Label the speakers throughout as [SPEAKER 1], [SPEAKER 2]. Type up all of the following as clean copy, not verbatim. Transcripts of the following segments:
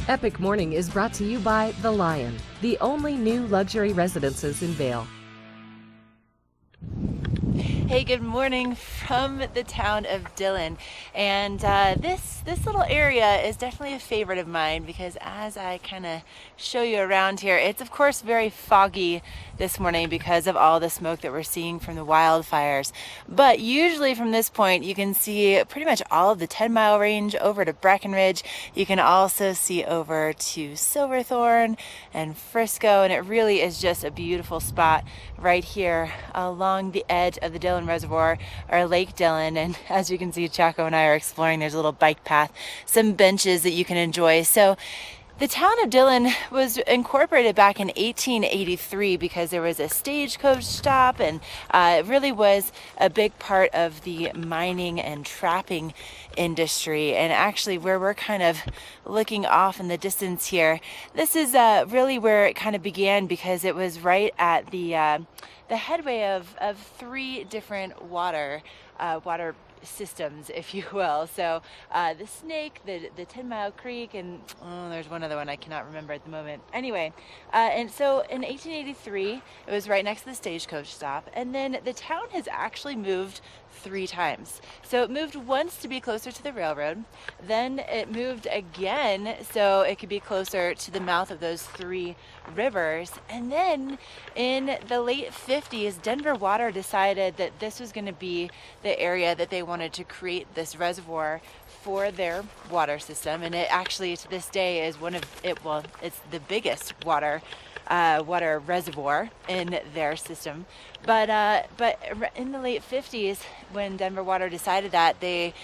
[SPEAKER 1] Epic Morning is brought to you by The Lion, the only new luxury residences in Vail.
[SPEAKER 2] Hey, good morning from the town of Dillon, and this little area is definitely a favorite of mine because as I kind of show you around here, it's of course very foggy this morning because of all the smoke that we're seeing from the wildfires. But usually from this point you can see pretty much all of the 10-mile range over to Breckenridge. You can also see over to Silverthorne and Frisco, and it really is just a beautiful spot right here along the edge of the Dillon Reservoir or Lake Dillon. And as you can see, Chaco and I are exploring. There's a little bike path, some benches that you can enjoy. So the town of Dillon was incorporated back in 1883 because there was a stagecoach stop, and it really was a big part of the mining and trapping industry. And actually where we're kind of looking off in the distance here, this is really where it kind of began because it was right at the headway of three different water systems, if you will. So the Snake, the 10-Mile Creek, and there's one other one I cannot remember at the moment. Anyway, and so in 1883 it was right next to the stagecoach stop, and then the town has actually moved 3 times. So it moved once to be closer to the railroad, then it moved again so it could be closer to the mouth of those 3 rivers, and then in the late 50s Denver Water decided that this was going to be the area that they wanted to create this reservoir for their water system. And it actually to this day is it's the biggest water reservoir in their system. But in the late 50s, when Denver Water decided that, they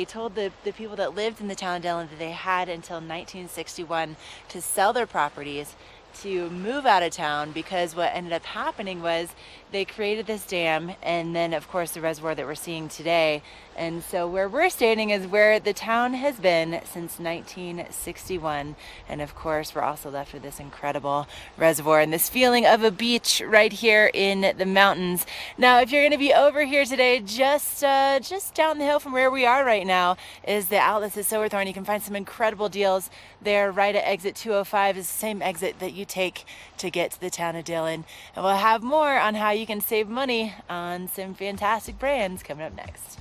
[SPEAKER 2] told the people that lived in the town of Dillon that they had until 1961 to sell their properties to move out of town, because what ended up happening was they created this dam and then of course the reservoir that we're seeing today. And so where we're standing is where the town has been since 1961, and of course we're also left with this incredible reservoir and this feeling of a beach right here in the mountains. Now if you're going to be over here today, just down the hill from where we are right now is the Outlets at Silverthorne. You can find some incredible deals there right at exit 205. Is the same exit that you take to get to the town of Dillon. And we'll have more on how you can save money on some fantastic brands coming up next.